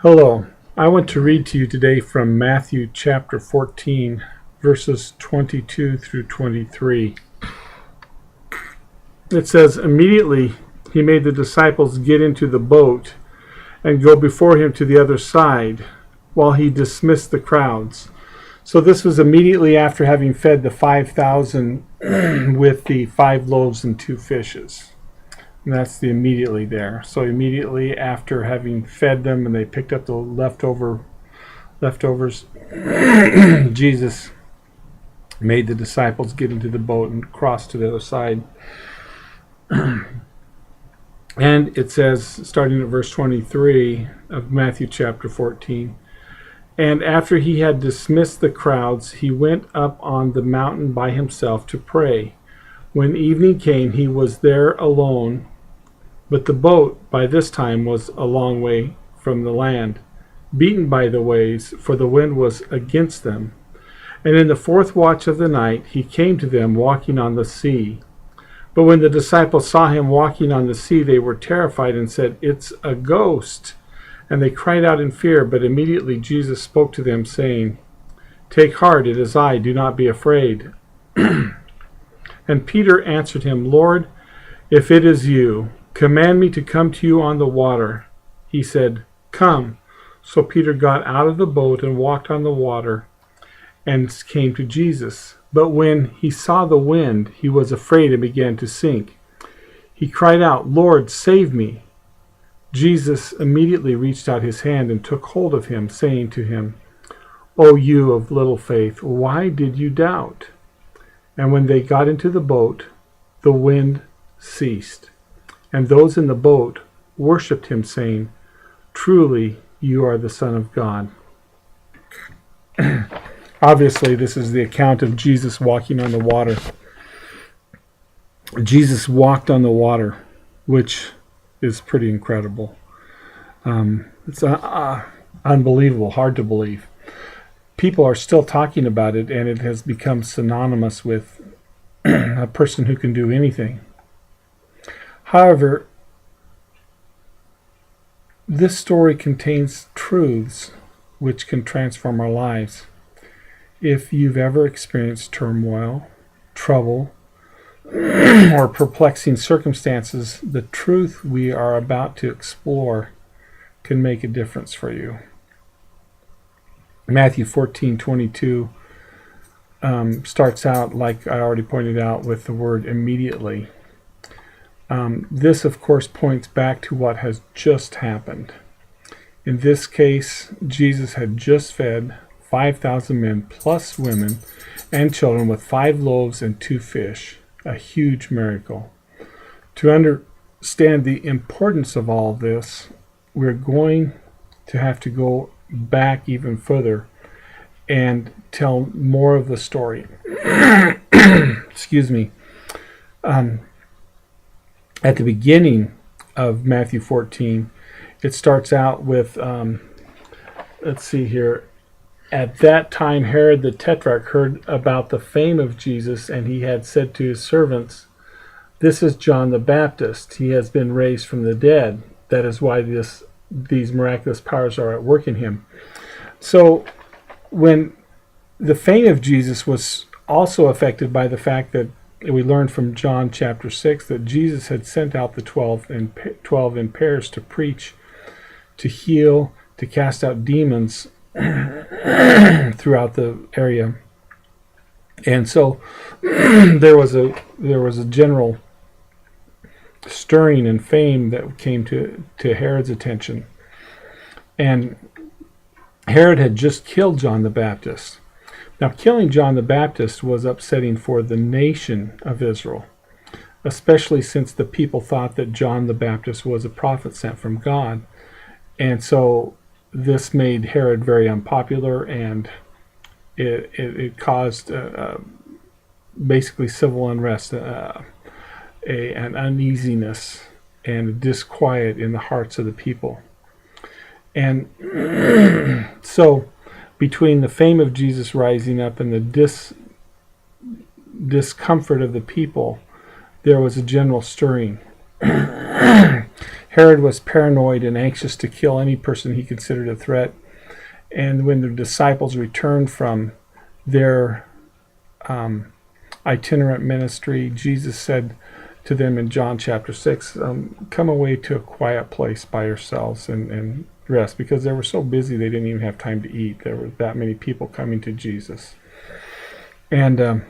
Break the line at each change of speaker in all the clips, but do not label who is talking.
Hello. I want to read to you today from Matthew chapter 14, verses 22 through 23. It says, "Immediately he made the disciples get into the boat and go before him to the other side, while he dismissed the crowds." So this was immediately after having fed the 5,000 with the 5 loaves and 2 fishes. And that's the immediately there. So immediately after having fed them and they picked up the leftovers, Jesus made the disciples get into the boat and cross to the other side. And it says, starting at verse 23 of Matthew chapter 14, "And after he had dismissed the crowds, he went up on the mountain by himself to pray. When evening came, he was there alone, but the boat by this time was a long way from the land, beaten by the waves, for the wind was against them. And in the 4th watch of the night he came to them walking on the sea. But when the disciples saw him walking on the sea, they were terrified and said, 'It's a ghost.' And they cried out in fear. But immediately Jesus spoke to them, saying, 'Take heart, it is I, do not be afraid.' And Peter answered him, 'Lord, if it is you, command me to come to you on the water.' He said, 'Come.' So Peter got out of the boat and walked on the water and came to Jesus. But when he saw the wind, he was afraid and began to sink. He cried out, 'Lord, save me.' Jesus immediately reached out his hand and took hold of him, saying to him, 'O you of little faith, why did you doubt?' And when they got into the boat, the wind ceased. And those in the boat worshipped him, saying, 'Truly, you are the Son of God.'" Obviously, this is the account of Jesus walking on the water. Jesus walked on the water, which is pretty incredible. It's unbelievable, hard to believe. People are still talking about it, and it has become synonymous with a person who can do anything. However, this story contains truths which can transform our lives. If you've ever experienced turmoil, trouble, or perplexing circumstances, the truth we are about to explore can make a difference for you. Matthew 14:22 starts out, like I already pointed out, with the word immediately. This, of course, points back to what has just happened. In this case, Jesus had just fed 5,000 men plus women and children with 5 loaves and 2 fish, a huge miracle. To understand the importance of all this, we're going to have to go back even further and tell more of the story. Excuse me. At the beginning of Matthew 14, it starts out with, let's see here. "At that time Herod the Tetrarch heard about the fame of Jesus, and he had said to his servants, 'This is John the Baptist. He has been raised from the dead. That is why these miraculous powers are at work in him.'" So when the fame of Jesus was also affected by the fact that we learned from John chapter 6 that Jesus had sent out the 12 in pairs to preach, to heal, to cast out demons throughout the area. And so there was a general stirring and fame that came to Herod's attention. And Herod had just killed John the Baptist. Now, killing John the Baptist was upsetting for the nation of Israel, especially since the people thought that John the Baptist was a prophet sent from God. And so this made Herod very unpopular, and it caused basically civil unrest, an uneasiness and disquiet in the hearts of the people. And so between the fame of Jesus rising up and the discomfort of the people, there was a general stirring. Herod was paranoid and anxious to kill any person he considered a threat. And when the disciples returned from their itinerant ministry, Jesus said to them in John chapter 6, come away to a quiet place by yourselves and rest, because they were so busy they didn't even have time to eat. There were that many people coming to Jesus. And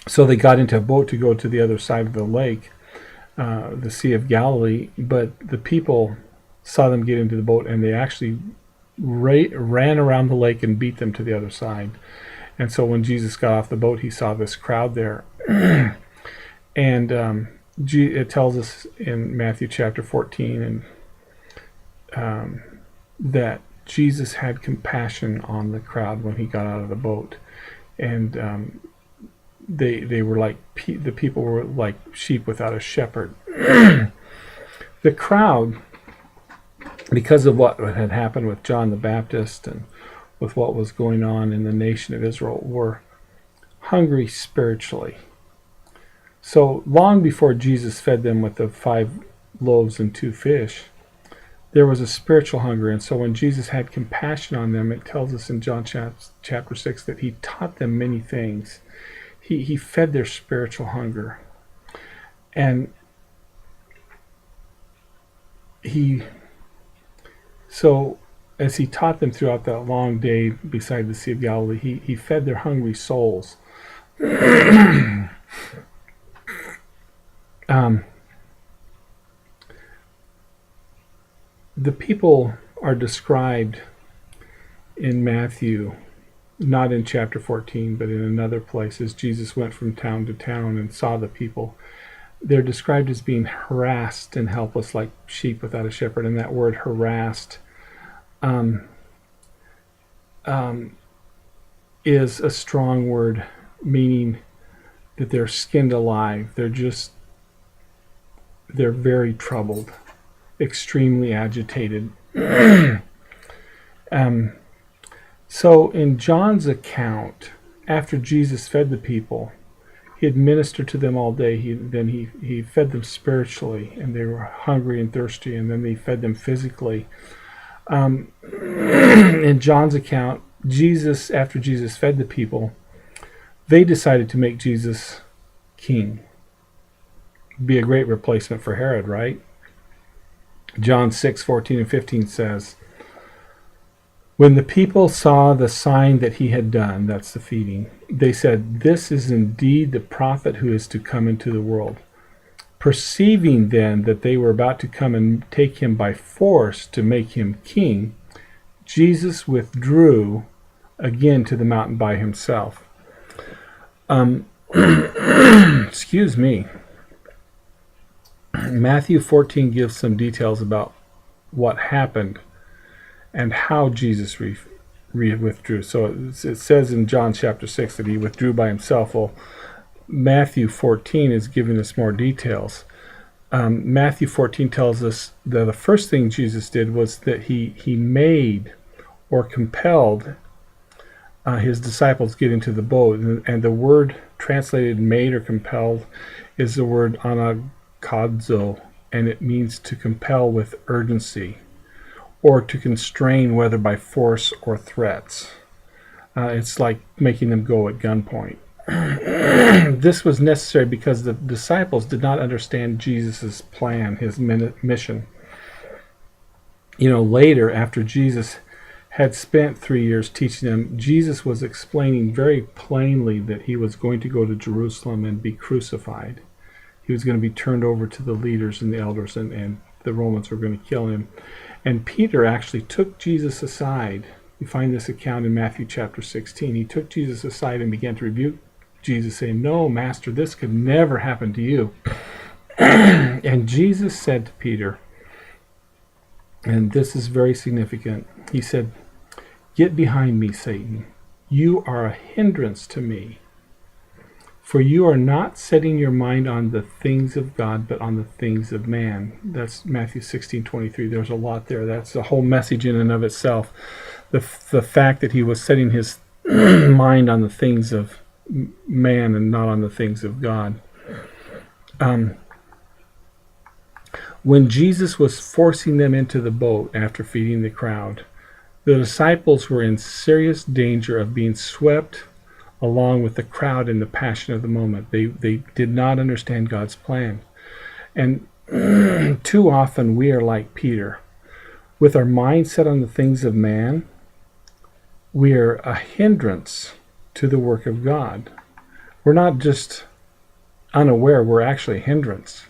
so they got into a boat to go to the other side of the lake, the Sea of Galilee, but the people saw them get into the boat, and they actually ran around the lake and beat them to the other side. And so when Jesus got off the boat, he saw this crowd there. And it tells us in Matthew chapter 14 that Jesus had compassion on the crowd when he got out of the boat. And they were like, the people were like sheep without a shepherd. The crowd, because of what had happened with John the Baptist and with what was going on in the nation of Israel, were hungry spiritually. So long before Jesus fed them with the 5 loaves and 2 fish, there was a spiritual hunger. And so when Jesus had compassion on them, it tells us in John chapter 6 that he taught them many things. He fed their spiritual hunger. And so as he taught them throughout that long day beside the Sea of Galilee, he fed their hungry souls. The people are described in Matthew, not in chapter 14, but in another place, as Jesus went from town to town and saw the people. They're described as being harassed and helpless like sheep without a shepherd. And that word harassed is a strong word, meaning that they're skinned alive. They're very troubled, extremely agitated. So in John's account, after Jesus fed the people, he had ministered to them all day. Then he fed them spiritually, and they were hungry and thirsty, and then he fed them physically. In John's account, after Jesus fed the people, they decided to make Jesus king. Be a great replacement for Herod, right? John 6:14 and 15 says, when the people saw the sign that he had done, that's the feeding, they said, this is indeed the prophet who is to come into the world. Perceiving then that they were about to come and take him by force to make him king, Jesus withdrew again to the mountain by himself. Excuse me. Matthew 14 gives some details about what happened and how Jesus withdrew. So it says in John chapter 6 that he withdrew by himself. Well, Matthew 14 is giving us more details. Matthew 14 tells us that the first thing Jesus did was that he made or compelled his disciples get into the boat. And the word translated made or compelled is the word anagadzo, and it means to compel with urgency or to constrain, whether by force or threats. It's like making them go at gunpoint. This was necessary because the disciples did not understand Jesus' plan, his mission. Later, after Jesus had spent 3 years teaching them, Jesus was explaining very plainly that he was going to go to Jerusalem and be crucified. He was going to be turned over to the leaders and the elders, and the Romans were going to kill him. And Peter actually took Jesus aside. You find this account in Matthew chapter 16. He took Jesus aside and began to rebuke Jesus, saying, no, Master, this could never happen to you. And Jesus said to Peter, and this is very significant, he said, get behind me, Satan. You are a hindrance to me. For you are not setting your mind on the things of God, but on the things of man. That's Matthew 16:23. There's a lot there. That's the whole message in and of itself. The fact that he was setting his mind on the things of man and not on the things of God. When Jesus was forcing them into the boat after feeding the crowd, the disciples were in serious danger of being swept along with the crowd in the passion of the moment. They did not understand God's plan. And too often we are like Peter. With our mind set on the things of man, we are a hindrance to the work of God. We're not just unaware, we're actually a hindrance.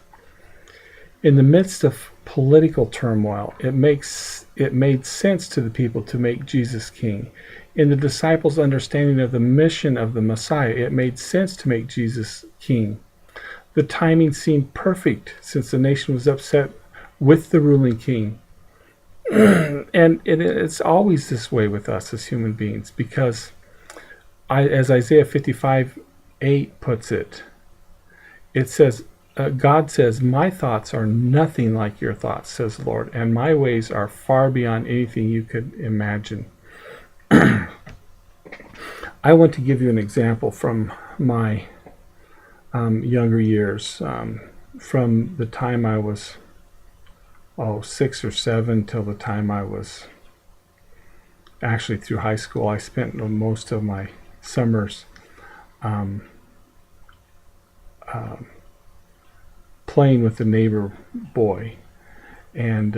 In the midst of political turmoil, it made sense to the people to make Jesus king. In the disciples' understanding of the mission of the Messiah, it made sense to make Jesus king. The timing seemed perfect since the nation was upset with the ruling king. And it's always this way with us as human beings, because as Isaiah 55:8 puts it, it says, God says, "My thoughts are nothing like your thoughts, says the Lord, and my ways are far beyond anything you could imagine." I want to give you an example from my younger years, from the time I was 6 or 7 till the time I was actually through high school. I spent most of my summers playing with the neighbor boy, and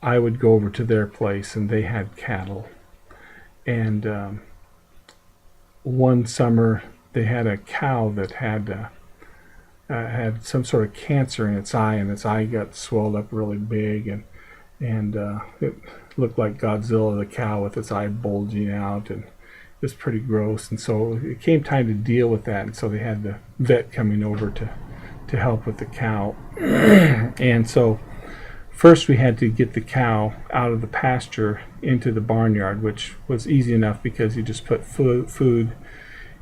I would go over to their place, and they had cattle. And one summer they had a cow that had some sort of cancer in its eye, and its eye got swelled up really big, and it looked like Godzilla the cow with its eye bulging out, and it was pretty gross. And so it came time to deal with that, and so they had the vet coming over to help with the cow. And so first we had to get the cow out of the pasture into the barnyard, which was easy enough because you just put food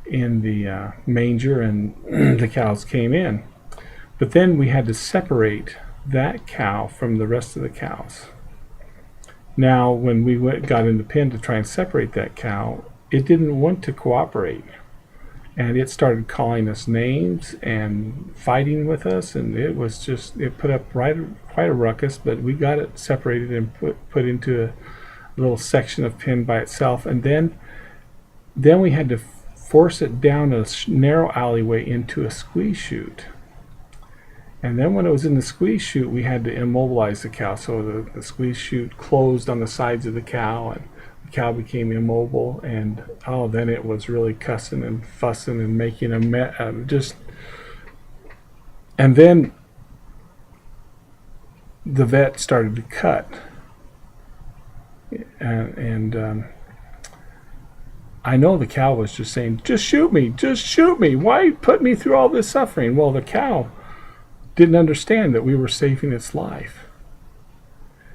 in the manger and the cows came in. But then we had to separate that cow from the rest of the cows. Now when we got in the pen to try and separate that cow, it didn't want to cooperate, and it started calling us names and fighting with us, and it put up quite a ruckus. But we got it separated and put into a little section of pen by itself, and then we had to force it down a narrow alleyway into a squeeze chute. And then when it was in the squeeze chute, we had to immobilize the cow. So the squeeze chute closed on the sides of the cow, and the cow became immobile. And then it was really cussing and fussing and making and then the vet started to cut. And I know the cow was just saying, "Just shoot me, just shoot me. Why put me through all this suffering?" Well, the cow didn't understand that we were saving its life.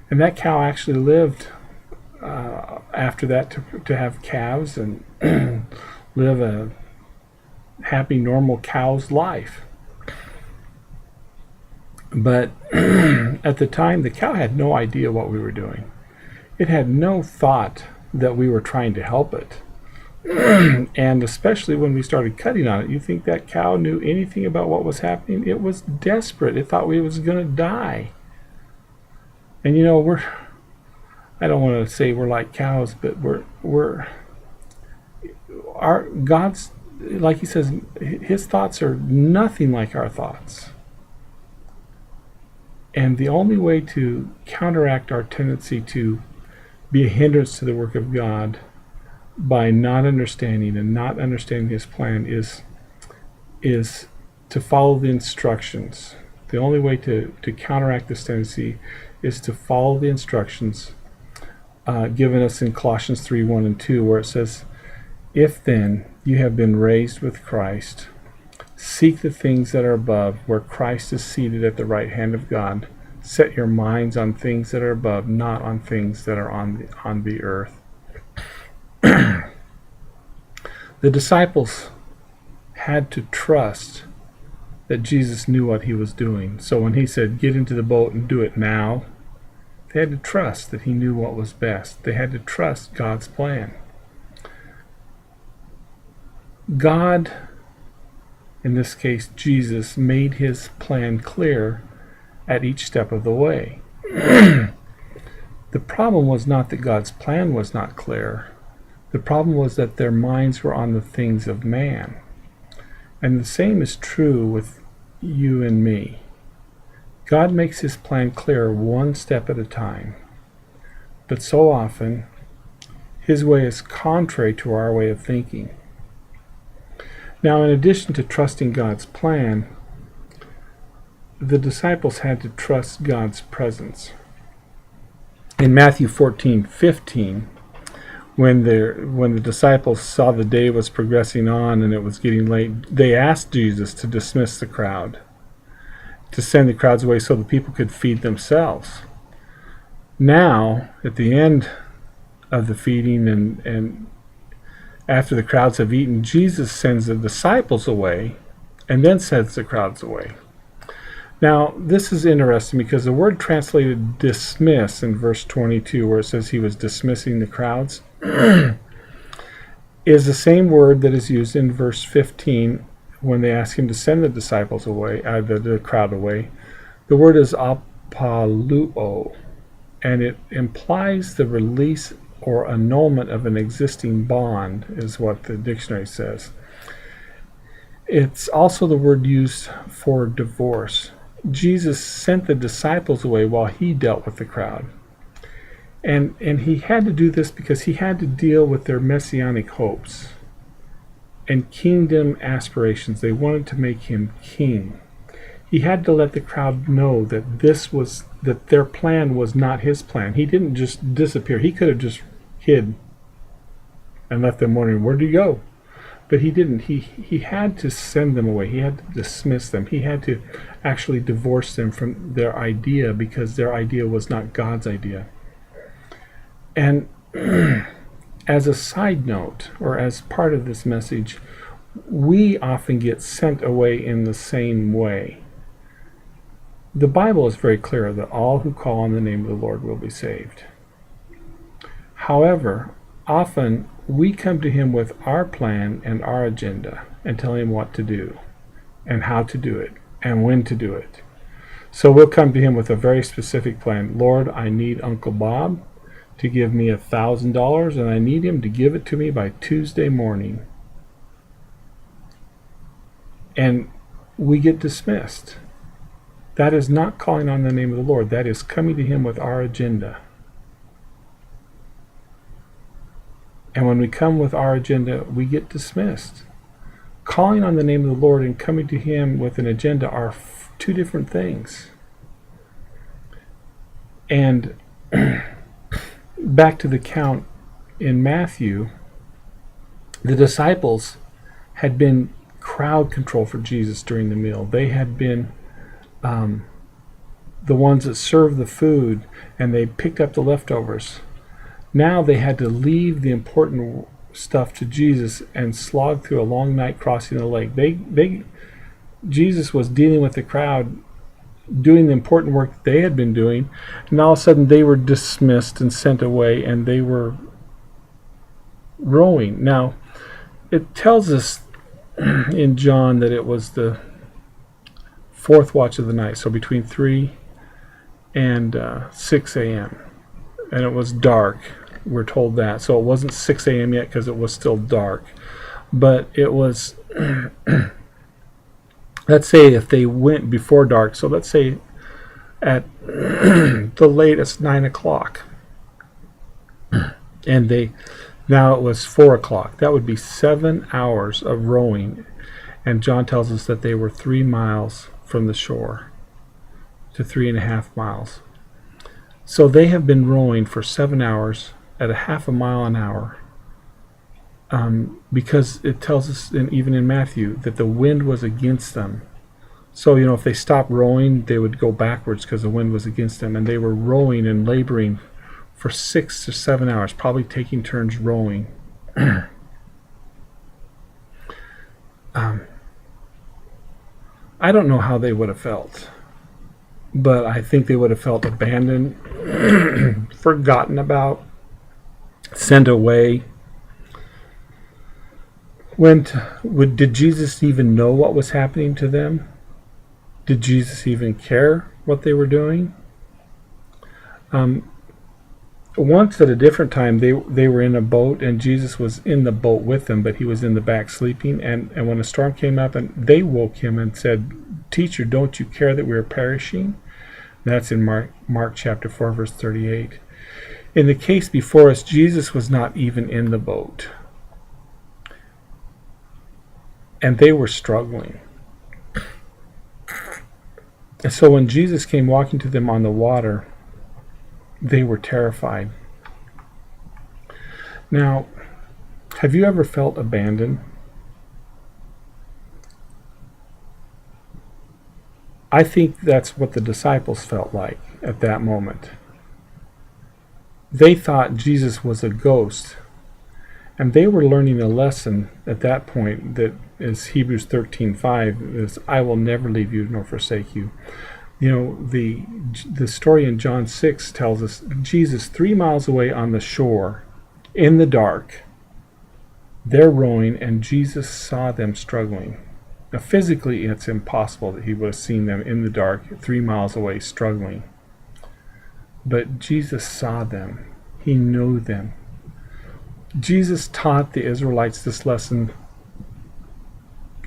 And that cow actually lived after that to have calves and live a happy, normal cow's life. But at the time, the cow had no idea what we were doing. It had no thought that we were trying to help it. And especially when we started cutting on it, you think that cow knew anything about what was happening? It was desperate. It thought we was going to die. And I don't want to say we're like cows, but God's, like he says, his thoughts are nothing like our thoughts. And the only way to counteract our tendency to be a hindrance to the work of God by not understanding his plan is to follow the instructions. The only way to counteract this tendency is to follow the instructions given us in Colossians 3:1 and 2, where it says, "If then you have been raised with Christ, seek the things that are above, where Christ is seated at the right hand of God. Set your minds on things that are above, not on things that are on the earth." The disciples had to trust that Jesus knew what he was doing. So when he said, "Get into the boat and do it now," they had to trust that he knew what was best. They had to trust God's plan. God, in this case Jesus, made his plan clear at each step of the way. The problem was not that God's plan was not clear. The problem was that their minds were on the things of man. And the same is true with you and me. God makes his plan clear one step at a time. But so often, his way is contrary to our way of thinking. Now, in addition to trusting God's plan, the disciples had to trust God's presence. In Matthew 14:15, when the disciples saw the day was progressing on and it was getting late, they asked Jesus to dismiss the crowd, to send the crowds away so the people could feed themselves. Now, at the end of the feeding and after the crowds have eaten, Jesus sends the disciples away and then sends the crowds away. Now, this is interesting because the word translated dismiss in verse 22, where it says he was dismissing the crowds, is the same word that is used in verse 15 when they ask him to send the disciples away, the crowd away. The word is apaluo, and it implies the release or annulment of an existing bond, is what the dictionary says. It's also the word used for divorce. Jesus sent the disciples away while he dealt with the crowd. And he had to do this because he had to deal with their messianic hopes and kingdom aspirations. They wanted to make him king. He had to let the crowd know that that their plan was not his plan. He didn't just disappear. He could have just hid and left them wondering, where did he go? But he didn't. He had to send them away. He had to dismiss them. He had to actually divorce them from their idea because their idea was not God's idea. And as a side note, or as part of this message, we often get sent away in the same way. The Bible is very clear that all who call on the name of the Lord will be saved. However, often we come to him with our plan and our agenda and tell him what to do and how to do it and when to do it. So we'll come to him with a very specific plan. Lord, I need Uncle Bob to give me $1,000 and I need him to give it to me by Tuesday morning. And we get dismissed. That is not calling on the name of the Lord. That is coming to him with our agenda. And when we come with our agenda, we get dismissed. Calling on the name of the Lord and coming to him with an agenda are two different things. And back to the count in Matthew, the disciples had been crowd control for Jesus during the meal. They had been the ones that served the food, and they picked up the leftovers. Now they had to leave the important stuff to Jesus and slog through a long night crossing the lake. Jesus was dealing with the crowd, doing the important work that they had been doing, and all of a sudden they were dismissed and sent away, and they were rowing. Now, it tells us in John that it was the fourth watch of the night, so between 3 and 6 a.m. And it was dark. We're told that. So it wasn't 6 a.m. yet because it was still dark. But it was, let's say if they went before dark, so let's say at the latest 9 o'clock. And now it was 4 o'clock. That would be 7 hours of rowing. And John tells us that they were 3 miles from the shore to 3.5 miles. So they have been rowing for 7 hours at a half a mile an hour, because it tells us, even in Matthew, that the wind was against them. So, if they stopped rowing, they would go backwards because the wind was against them. And they were rowing and laboring for 6 to 7 hours, probably taking turns rowing. I don't know how they would have felt, but I think they would have felt abandoned, forgotten about, sent away. Did Jesus even know what was happening to them? Did Jesus even care what they were doing? Once at a different time, they were in a boat, and Jesus was in the boat with them, but he was in the back sleeping. And when a storm came up, and they woke him and said, "Teacher, don't you care that we are perishing?" That's in Mark chapter 4, verse 38. In the case before us, Jesus was not even in the boat. And they were struggling. And so when Jesus came walking to them on the water, they were terrified. Now, have you ever felt abandoned? I think that's what the disciples felt like at that moment. They thought Jesus was a ghost, and they were learning a lesson at that point that is Hebrews 13:5, is "I will never leave you nor forsake you." You know, the story in John 6 tells us Jesus 3 miles away on the shore, in the dark, they're rowing, and Jesus saw them struggling. Now, physically, it's impossible that he would have seen them in the dark 3 miles away struggling. But Jesus saw them. He knew them. Jesus taught the Israelites this lesson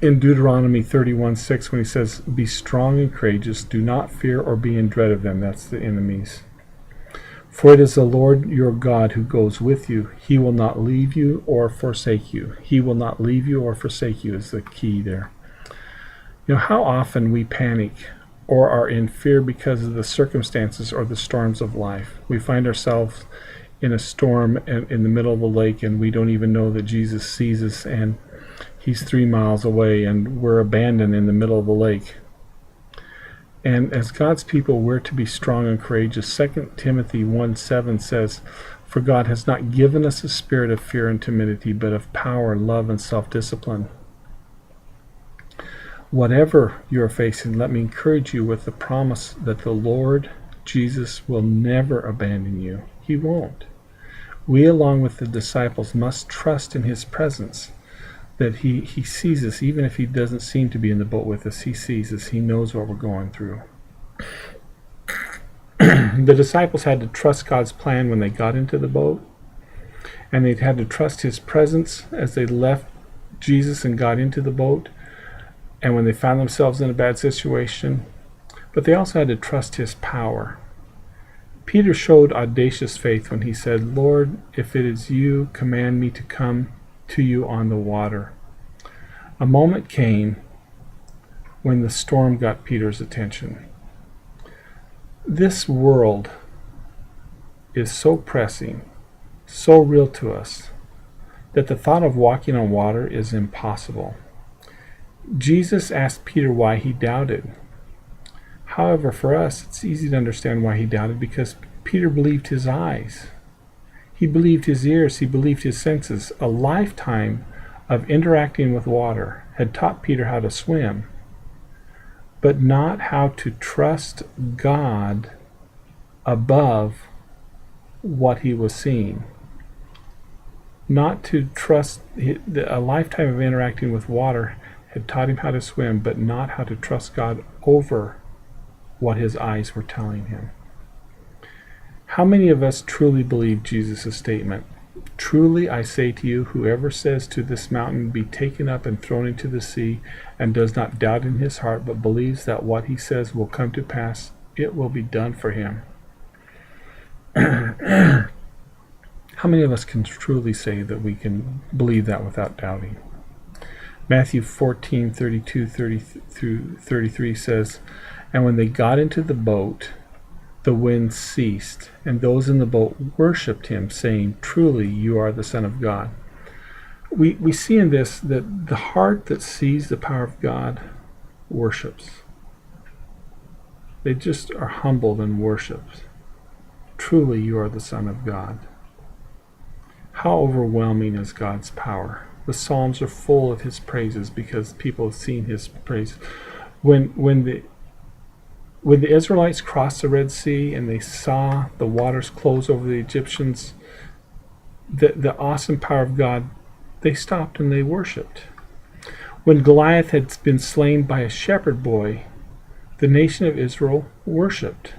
in Deuteronomy 31:6 when he says, "Be strong and courageous, do not fear or be in dread of them." That's the enemies. "For it is the Lord your God who goes with you. He will not leave you or forsake you." He will not leave you or forsake you is the key there. You know, how often we panic or are in fear because of the circumstances or the storms of life. We find ourselves in a storm in the middle of a lake, and we don't even know that Jesus sees us, and he's 3 miles away, and we're abandoned in the middle of the lake. And as God's people, we're to be strong and courageous. 2 Timothy 1:7 says, "For God has not given us a spirit of fear and timidity, but of power, love, and self-discipline." Whatever you're facing, let me encourage you with the promise that the Lord Jesus will never abandon you. He won't. We, along with the disciples, must trust in his presence, that he sees us. Even if he doesn't seem to be in the boat with us, he sees us. He knows what we're going through. The disciples had to trust God's plan when they got into the boat, and they had to trust his presence as they left Jesus and got into the boat, and when they found themselves in a bad situation. But they also had to trust his power. Peter showed audacious faith when he said, "Lord, if it is you, command me to come to you on the water." A moment came when the storm got Peter's attention. This world is so pressing, so real to us, that the thought of walking on water is impossible. Jesus asked Peter why he doubted. However, for us, it's easy to understand why he doubted, because Peter believed his eyes. He believed his ears. He believed his senses. A lifetime of interacting with water had taught Peter how to swim, but not how to trust God above what he was seeing. Not to trust, a lifetime of interacting with water had taught him how to swim, but not how to trust God over what his eyes were telling him. How many of us truly believe Jesus' statement? "Truly I say to you, whoever says to this mountain, be taken up and thrown into the sea, and does not doubt in his heart, but believes that what he says will come to pass, it will be done for him." How many of us can truly say that we can believe that without doubting? Matthew 14:32-33 says, "And when they got into the boat, the wind ceased, and those in the boat worshipped him, saying, 'Truly you are the Son of God.'" We see in this that the heart that sees the power of God worships. They just are humbled and worship. "Truly you are the Son of God." How overwhelming is God's power. The Psalms are full of his praises because people have seen his praise. When the Israelites crossed the Red Sea and they saw the waters close over the Egyptians, the awesome power of God, they stopped and they worshipped. When Goliath had been slain by a shepherd boy, The nation of Israel worshipped.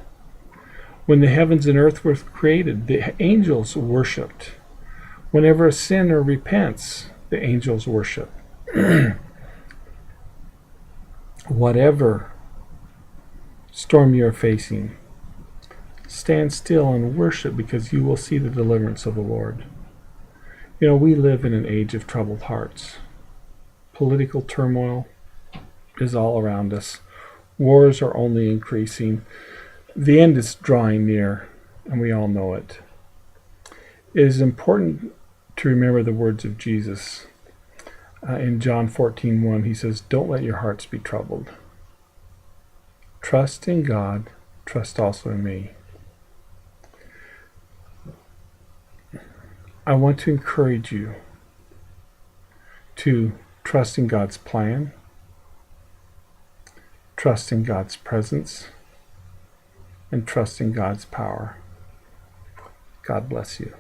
When the heavens and earth were created, the angels worshipped. Whenever a sinner repents, the angels worship. Whatever storm you're facing, stand still and worship, because you will see the deliverance of the Lord. You know, we live in an age of troubled hearts. Political turmoil is all around us. Wars are only increasing. The end is drawing near, and we all know it. It is important to remember the words of Jesus. In John 14:1, he says, "Don't let your hearts be troubled. Trust in God, trust also in me." I want to encourage you to trust in God's plan, trust in God's presence, and trust in God's power. God bless you.